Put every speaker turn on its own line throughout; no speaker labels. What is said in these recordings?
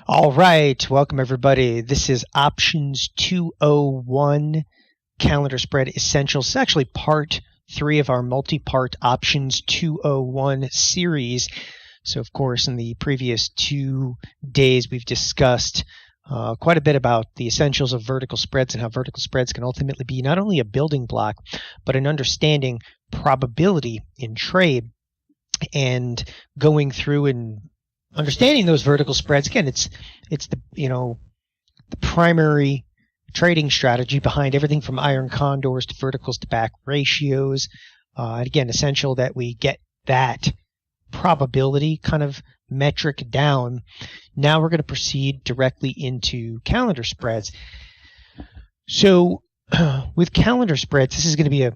All right, welcome everybody. This is Options 201 Calendar Spread Essentials. It's actually part 3 of our multi-part Options 201 series. So, of course, in the previous 2 days, we've discussed quite a bit about the essentials of vertical spreads and how vertical spreads can ultimately be not only a building block, but an understanding probability in trade and going through and understanding those vertical spreads. Again, it's the primary trading strategy behind everything from iron condors to verticals to back ratios. And again, essential that we get that probability kind of metric down. Now we're going to proceed directly into calendar spreads. So with calendar spreads, this is going to be a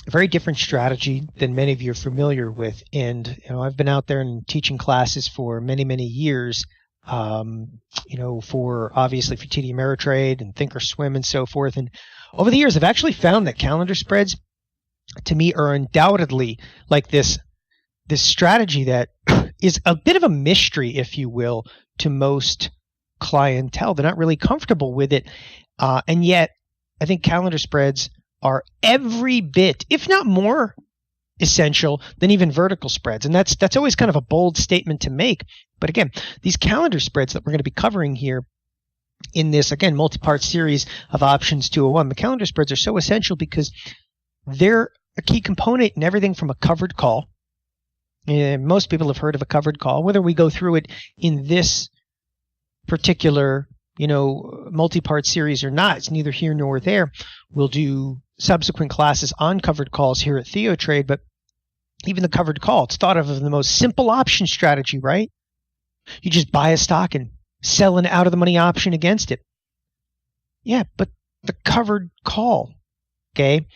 very different strategy than many of you are familiar with. And, I've been out there and teaching classes for many, many years, for obviously for TD Ameritrade and Thinkorswim and so forth. And over the years, I've actually found that calendar spreads, to me, are undoubtedly like this strategy that is a bit of a mystery, if you will, to most clientele. They're not really comfortable with it. And yet, I think calendar spreads are every bit, if not more, essential than even vertical spreads. And that's always kind of a bold statement to make. But again, these calendar spreads that we're going to be covering here in this, again, multi-part series of Options 201, the calendar spreads are so essential because they're a key component in everything from a covered call. And most people have heard of a covered call. Whether we go through it in this particular multi-part series or not, it's neither here nor there. We'll do subsequent classes on covered calls here at TheoTrade, but even the covered call, it's thought of as the most simple option strategy, right? You just buy a stock and sell an out-of-the-money option against it. Yeah, but the covered call, okay?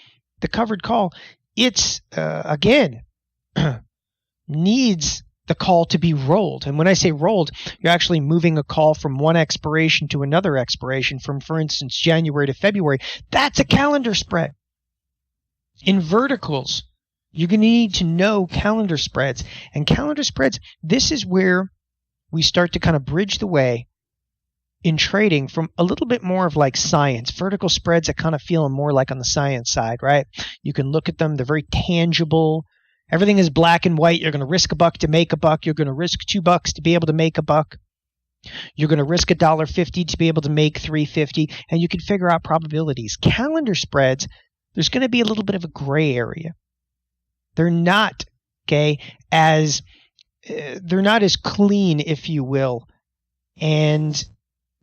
The covered call, it's, again, needs the call to be rolled. And when I say rolled, you're actually moving a call from one expiration to another expiration from, for instance, January to February. That's a calendar spread. In verticals, you're going to need to know calendar spreads. And calendar spreads, this is where we start to kind of bridge the way in trading from a little bit more of like science. Vertical spreads, I kind of feel more like on the science side, right? You can look at them. They're very tangible. Everything is black and white. You're going to risk $1 to make $1. You're going to risk $2 to be able to make $1. You're going to risk $1.50 to be able to make $3.50, and you can figure out probabilities. Calendar spreads, there's going to be a little bit of a gray area. They're not as clean, if you will. And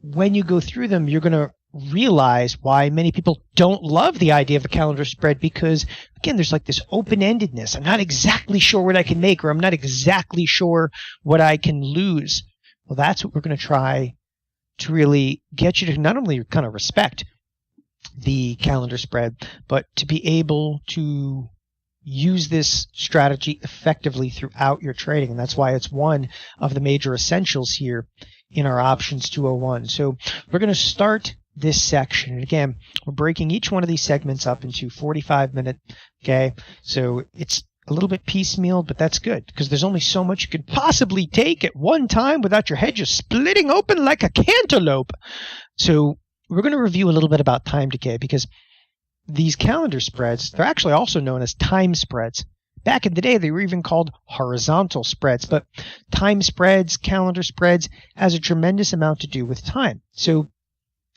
when you go through them, you're going to realize why many people don't love the idea of a calendar spread because, again, there's like this open-endedness. I'm not exactly sure what I can make, or I'm not exactly sure what I can lose. Well, that's what we're going to try to really get you to not only kind of respect the calendar spread, but to be able to use this strategy effectively throughout your trading. And that's why it's one of the major essentials here in our Options 201. So we're going to start this section. And again, we're breaking each one of these segments up into 45-minute, okay? So it's a little bit piecemeal, but that's good because there's only so much you could possibly take at one time without your head just splitting open like a cantaloupe. So we're going to review a little bit about time decay because these calendar spreads, they're actually also known as time spreads. Back in the day, they were even called horizontal spreads, but time spreads, calendar spreads has a tremendous amount to do with time. So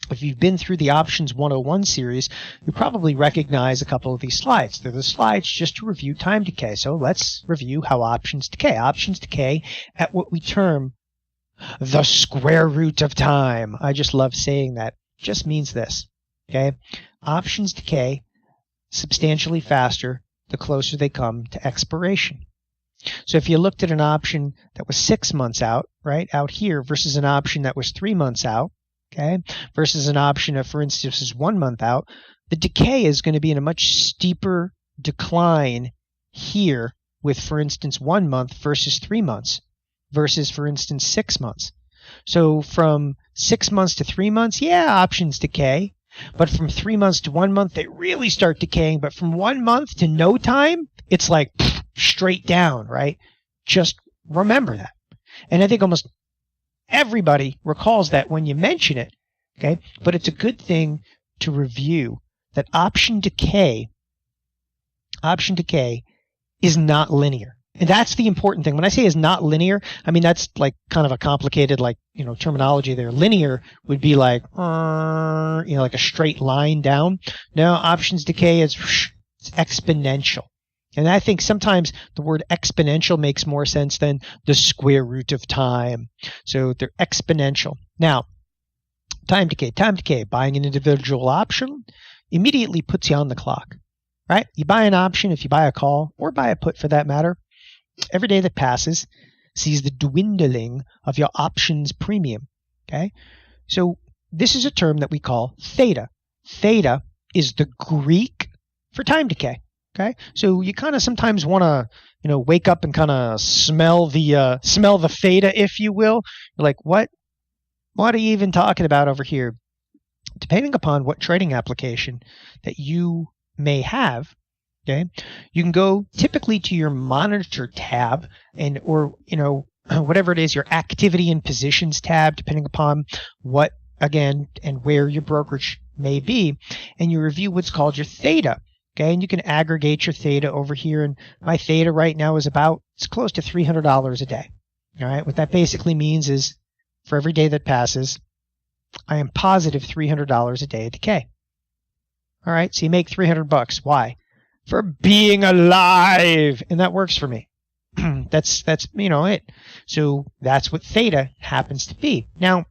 if you've been through the Options 101 series, you probably recognize a couple of these slides. They're the slides just to review time decay. So let's review how options decay. Options decay at what we term the square root of time. I just love saying that. It just means this, okay? Options decay substantially faster the closer they come to expiration. So if you looked at an option that was 6 months out, right, out here, versus an option that was 3 months out, okay, versus an option that, for instance, is 1 month out, the decay is going to be in a much steeper decline here with, for instance, 1 month versus 3 months versus, for instance, 6 months. So from 6 months to 3 months, yeah, options decay. But from 3 months to 1 month, they really start decaying. But from 1 month to no time, it's like straight down, right? Just remember that. And I think almost everybody recalls that when you mention it, okay? But it's a good thing to review that option decay is not linear. And that's the important thing. When I say is not linear, I mean that's like kind of a complicated terminology there. Linear would be like like a straight line down. No, options decay is it's exponential. And I think sometimes the word exponential makes more sense than the square root of time. So they're exponential. Now, time decay, buying an individual option immediately puts you on the clock, right? You buy an option, if you buy a call or buy a put for that matter, every day that passes sees the dwindling of your options premium, okay? So this is a term that we call theta. Theta is the Greek for time decay. Okay, so you kind of sometimes want to, wake up and kind of smell the theta, if you will. You're like, what are you even talking about over here? Depending upon what trading application that you may have, okay, you can go typically to your monitor tab or whatever it is, your activity and positions tab, depending upon what again and where your brokerage may be, and you review what's called your theta. Okay, and you can aggregate your theta over here, and my theta right now is it's close to $300 a day. All right, what that basically means is for every day that passes, I am positive $300 a day of decay. All right, so you make $300. Why? For being alive, and that works for me. that's it. So that's what theta happens to be. Now,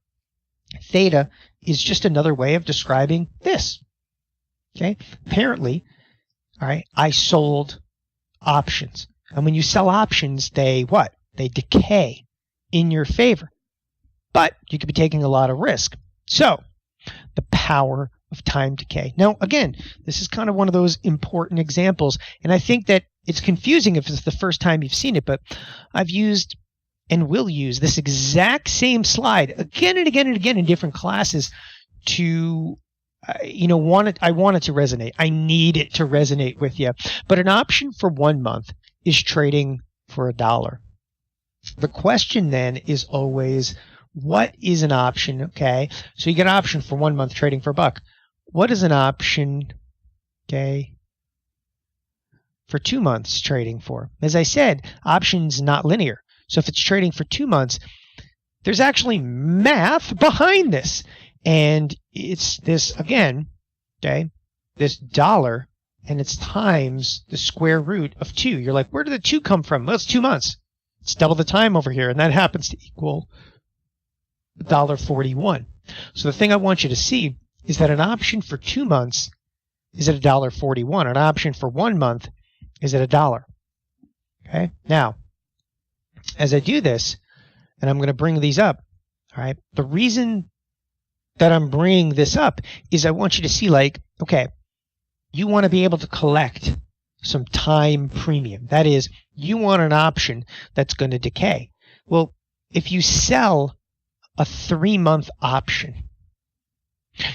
theta is just another way of describing this. Okay, apparently. All right, I sold options. And when you sell options, they decay in your favor. But you could be taking a lot of risk. So, the power of time decay. Now, again, this is kind of one of those important examples. And I think that it's confusing if it's the first time you've seen it, but I've used and will use this exact same slide again and again and again in different classes to I want it to resonate. I need it to resonate with you. But an option for 1 month is trading for $1. The question then is always, what is an option? Okay, so you get an option for 1 month trading for $1. What is an option? Okay, for 2 months trading for? As I said, options not linear. So if it's trading for 2 months, there's actually math behind this. And it's this, again, okay, this $1, and it's times the square root of 2. You're like, where did the 2 come from? Well, it's 2 months. It's double the time over here, and that happens to equal $1.41. So the thing I want you to see is that an option for 2 months is at $1.41. An option for 1 month is at $1. Okay? Now, as I do this, and I'm going to bring these up, all right, the reason that I'm bringing this up is I want you to see, okay, you want to be able to collect some time premium. That is, you want an option that's going to decay. Well, if you sell a 3-month option,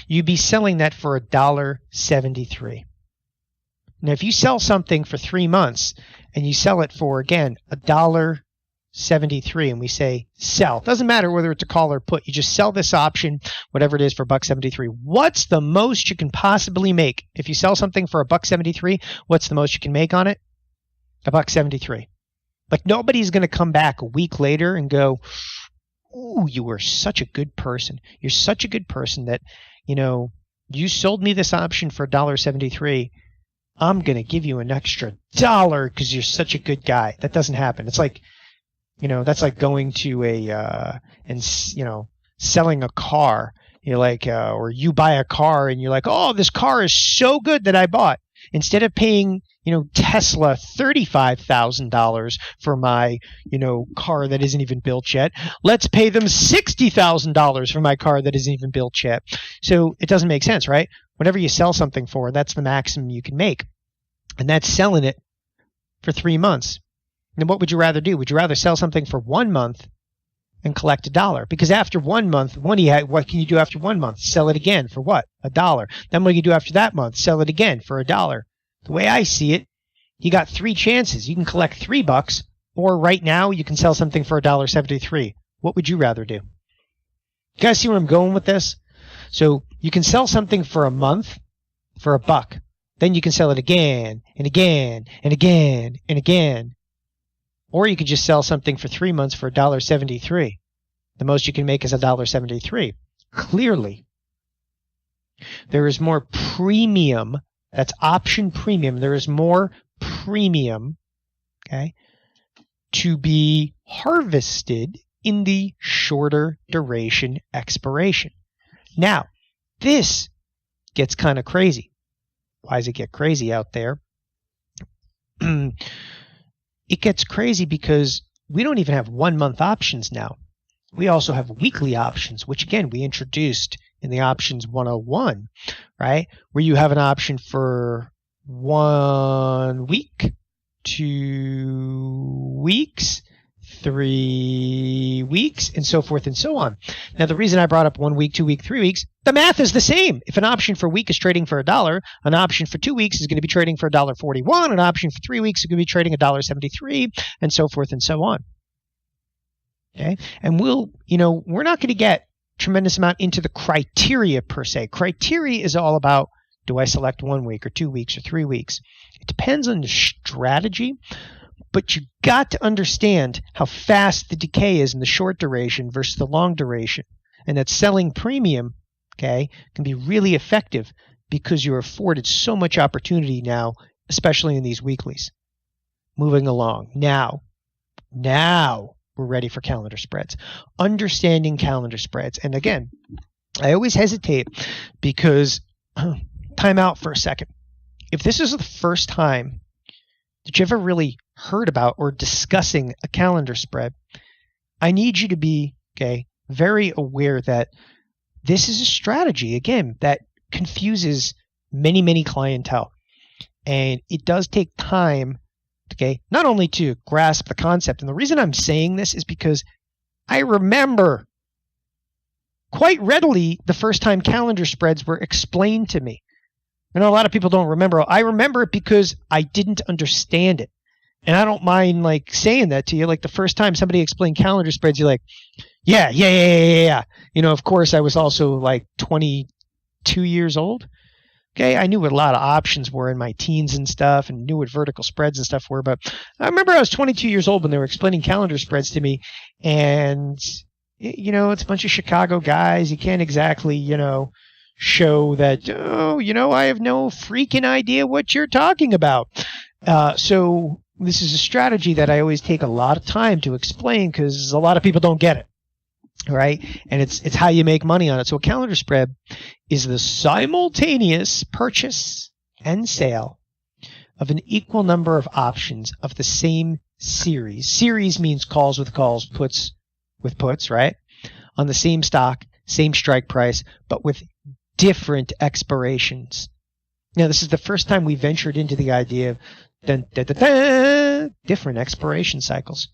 you'd be selling that for $1.73. Now, if you sell something for 3 months and you sell it for, again, $1.73, and we say sell. Doesn't matter whether it's a call or put. You just sell this option, whatever it is, for $1.73. What's the most you can possibly make? If you sell something for $1.73, what's the most you can make on it? $1.73. Like, nobody's going to come back a week later and go, ooh, you were such a good person. You're such a good person that, you sold me this option for $1.73. I'm going to give you an extra $1 because you're such a good guy. That doesn't happen. It's like, that's like going to selling a car. You're like, or you buy a car and you're like, oh, this car is so good that I bought. Instead of paying, Tesla $35,000 for my, car that isn't even built yet, let's pay them $60,000 for my car that isn't even built yet. So it doesn't make sense, right? Whatever you sell something for, that's the maximum you can make. And that's selling it for 3 months. And what would you rather do? Would you rather sell something for 1 month and collect $1? Because after 1 month, what can you do after 1 month? Sell it again for what? $1. Then what do you do after that month? Sell it again for $1. The way I see it, you got 3 chances. You can collect $3, or right now you can sell something for $1.73. What would you rather do? You guys see where I'm going with this? So you can sell something for a month for $1. Then you can sell it again and again and again and again. Or you could just sell something for 3 months for $1.73. The most you can make is $1.73. Clearly, there is more premium. That's option premium. There is more premium, okay, to be harvested in the shorter duration expiration. Now, this gets kind of crazy. Why does it get crazy out there? It gets crazy because we don't even have 1 month options now. We also have weekly options, which again, we introduced in the options 101, right? Where you have an option for 1 week, 2 weeks, 3 weeks, and so forth and so on. Now, the reason I brought up 1 week, 2 weeks, 3 weeks, the math is the same. If an option for a week is trading for $1, an option for 2 weeks is going to be trading for $1.41, an option for 3 weeks is going to be trading $1.73, and so forth and so on. Okay? And we're not going to get tremendous amount into the criteria per se. Criteria is all about, do I select 1 week or 2 weeks or 3 weeks? It depends on the strategy, but you got to understand how fast the decay is in the short duration versus the long duration. And that selling premium, okay, can be really effective because you're afforded so much opportunity now, especially in these weeklies. Moving along. Now we're ready for calendar spreads. Understanding calendar spreads. And again, I always hesitate because, time out for a second. If this is the first time that you ever really heard about or discussing a calendar spread, I need you to be, very aware that this is a strategy, again, that confuses many, many clientele. And it does take time, not only to grasp the concept. And the reason I'm saying this is because I remember quite readily the first time calendar spreads were explained to me. I know a lot of people don't remember. I remember it because I didn't understand it. And I don't mind saying that to you. Like the first time somebody explained calendar spreads, you're like, yeah. Of course I was also 22 years old. Okay, I knew what a lot of options were in my teens and stuff and knew what vertical spreads and stuff were. But I remember I was 22 years old when they were explaining calendar spreads to me. And, it's a bunch of Chicago guys. You can't exactly, show that, I have no freaking idea what you're talking about. So this is a strategy that I always take a lot of time to explain because a lot of people don't get it. Right? And it's how you make money on it. So a calendar spread is the simultaneous purchase and sale of an equal number of options of the same series. Series means calls with calls, puts with puts, right? On the same stock, same strike price, but with different expirations. Now, this is the first time we ventured into the idea of different expiration cycles.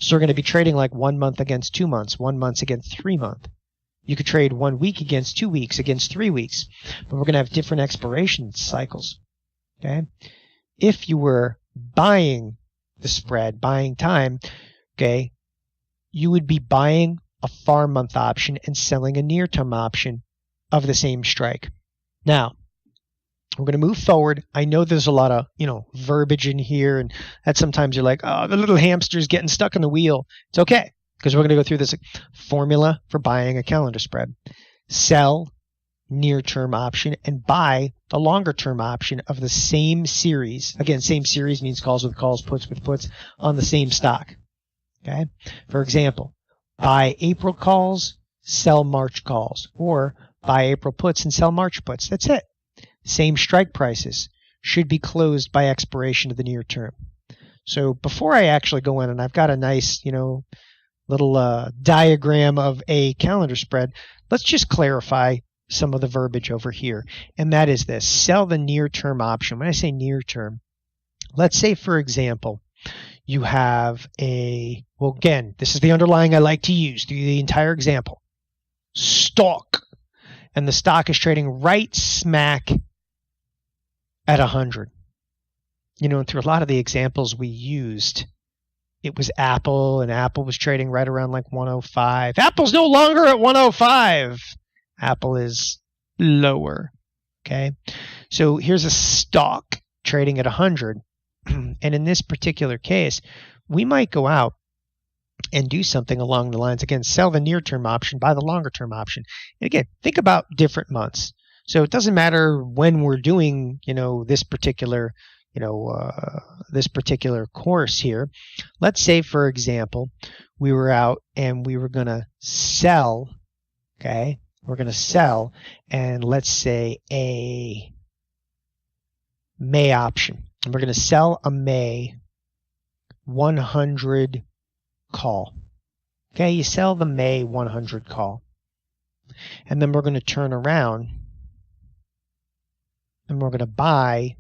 So we're going to be trading 1 month against 2 months, 1 month against 3 months. You could trade 1 week against 2 weeks, against 3 weeks, but we're going to have different expiration cycles. Okay? If you were buying the spread, buying time, you would be buying a far month option and selling a near term option of the same strike. Now, we're going to move forward. I know there's a lot of, verbiage in here, and that sometimes you're like, oh, the little hamster's getting stuck in the wheel. It's okay, because we're going to go through this formula for buying a calendar spread. Sell near-term option and buy the longer-term option of the same series. Again, same series means calls with calls, puts with puts on the same stock. Okay? For example, buy April calls, sell March calls, or buy April puts and sell March puts. That's it. Same strike prices should be closed by expiration of the near term. So before I actually go in, and I've got a nice, little diagram of a calendar spread, let's just clarify some of the verbiage over here. And that is this: sell the near term option. When I say near term, let's say, for example, you have again, this is the underlying I like to use through the entire example. Stock. And the stock is trading right smack at 100. And through a lot of the examples we used, it was Apple, and Apple was trading right around like 105. Apple's no longer at 105. Apple is lower. Okay. So here's a stock trading at 100. And in this particular case, we might go out and do something along the lines, again, sell the near-term option, buy the longer-term option. And again, think about different months. So it doesn't matter when we're doing, this particular, this particular course here. Let's say, for example, we were out and we were going to sell, okay? We're going to sell, and let's say a May option. And we're going to sell a May 100 call. Okay, you sell the May 100 call. And then we're going to turn around and we're going to buy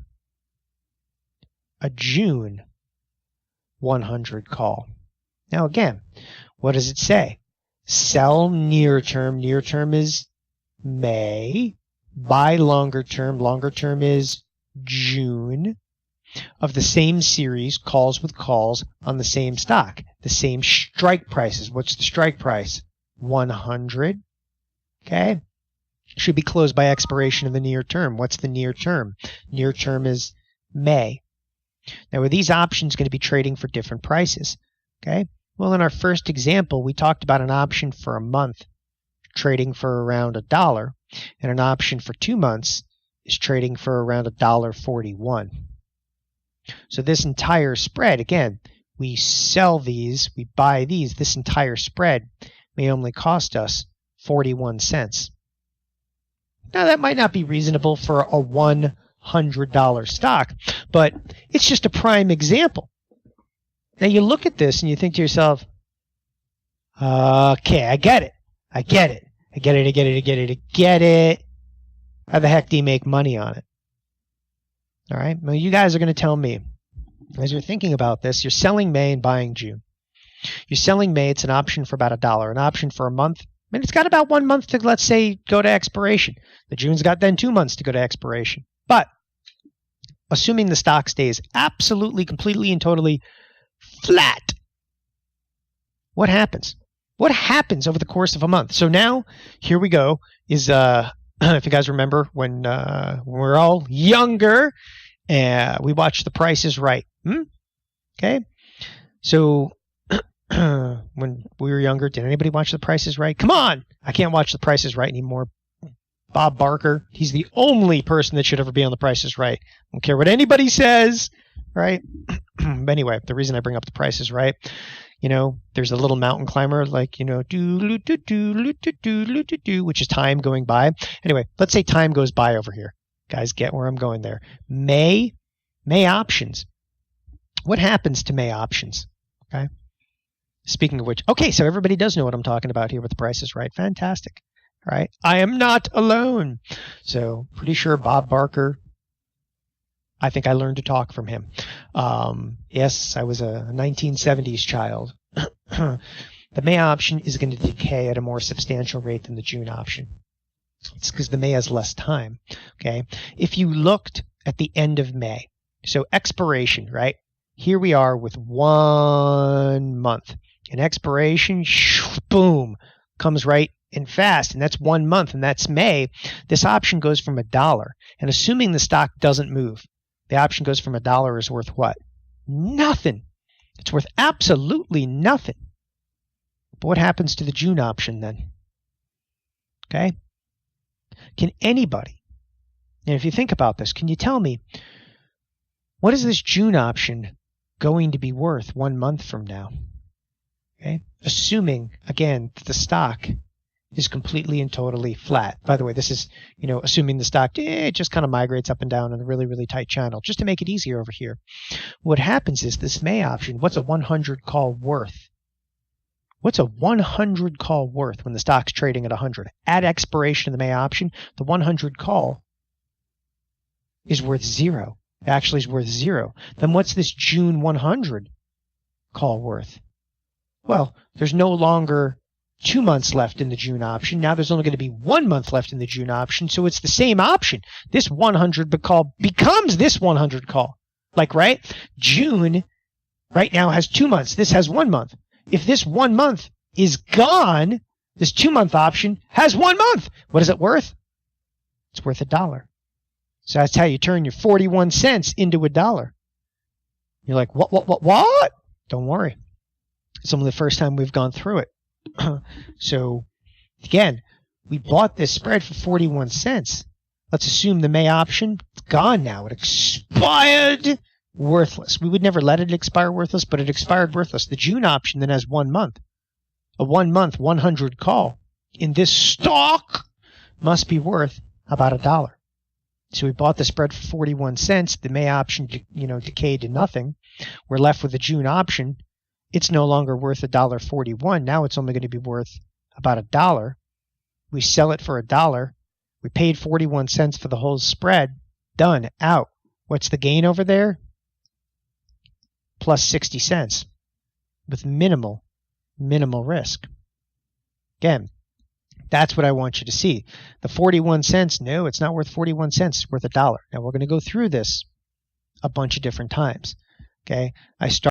a June 100 call. Now again, what does it say? Sell near term. Near term is May. Buy longer term. Longer term is June. Of the same series, calls with calls on the same stock. The same strike prices. What's the strike price? 100. Okay. Should be closed by expiration of the near term. What's the near term? Near term is May. Now, are these options going to be trading for different prices? Okay. Well, in our first example, we talked about an option for a month trading for around $1, and an option for 2 months is trading for around $1.41. So this entire spread, again, we sell these, we buy these, this entire spread may only cost us 41 cents. Now, that might not be reasonable for a $100 stock, but it's just a prime example. Now, you look at this and you think to yourself, okay, I get it. I get it. How the heck do you make money on it? All right. Well, you guys are going to tell me, as you're thinking about this, you're selling May and buying June. You're selling May, it's an option for about $1. An option for a month, and it's got about 1 month to, let's say, go to expiration. The June's got then 2 months to go to expiration. But assuming the stock stays absolutely, completely, and totally flat, what happens? What happens over the course of a month? So now, here we go, is if you guys remember when we're all younger, we watched The Price is Right. Okay? So when we were younger, did anybody watch The Price is Right? Come on! I can't watch The Price is Right anymore. Bob Barker, he's the only person that should ever be on The Price is Right. I don't care what anybody says, right? But anyway, the reason I bring up The Price is Right, there's a little mountain climber, like, which is time going by. Anyway, let's say time goes by over here. Guys, get where I'm going there. May options. What happens to May options? Okay. Speaking of which, okay, so everybody does know what I'm talking about here with The Price is Right. Fantastic. All right. I am not alone. So pretty sure Bob Barker, I think I learned to talk from him. Yes, I was a 1970s child. The May option is going to decay at a more substantial rate than the June option. It's because the May has less time. Okay. If you looked at the end of May, so expiration, right? Here we are with 1 month. And expiration, boom, comes right in fast, and that's 1 month, and that's May. This option goes from $1, and assuming the stock doesn't move, the option goes from $1 is worth what? Nothing. It's worth absolutely nothing. But what happens to the June option then? Okay? Can anybody, and if you think about this, can you tell me, what is this June option going to be worth 1 month from now? Okay? Assuming, again, that the stock is completely and totally flat. By the way, this is, assuming the stock it just kind of migrates up and down in a really, really tight channel, just to make it easier over here. What happens is this May option, what's a 100 call worth? What's a 100 call worth when the stock's trading at 100? At expiration of the May option, the 100 call is worth zero. It actually is worth zero. Then what's this June 100 call worth? Well, there's no longer 2 months left in the June option. Now there's only going to be 1 month left in the June option, so it's the same option. This 100 call becomes this 100 call. Like, right? June right now has 2 months. This has 1 month. If this 1 month is gone, this 2-month option has 1 month. What is it worth? It's worth $1. So that's how you turn your 41 cents into $1. You're like, what? Don't worry. It's only the first time we've gone through it. So, again, we bought this spread for 41 cents. Let's assume the May option is gone now. It expired worthless. We would never let it expire worthless, but it expired worthless. The June option then has 1 month. A 1 month, 100 call in this stock must be worth about $1. So we bought the spread for 41 cents. The May option, decayed to nothing. We're left with the June option. It's no longer worth $1.41. Now it's only going to be worth about $1. We sell it for $1. We paid 41 cents for the whole spread. Done. Out. What's the gain over there? Plus 60 cents with minimal risk. Again, that's what I want you to see. The 41 cents, no, it's not worth 41 cents. It's worth $1. Now we're going to go through this a bunch of different times. Okay. I start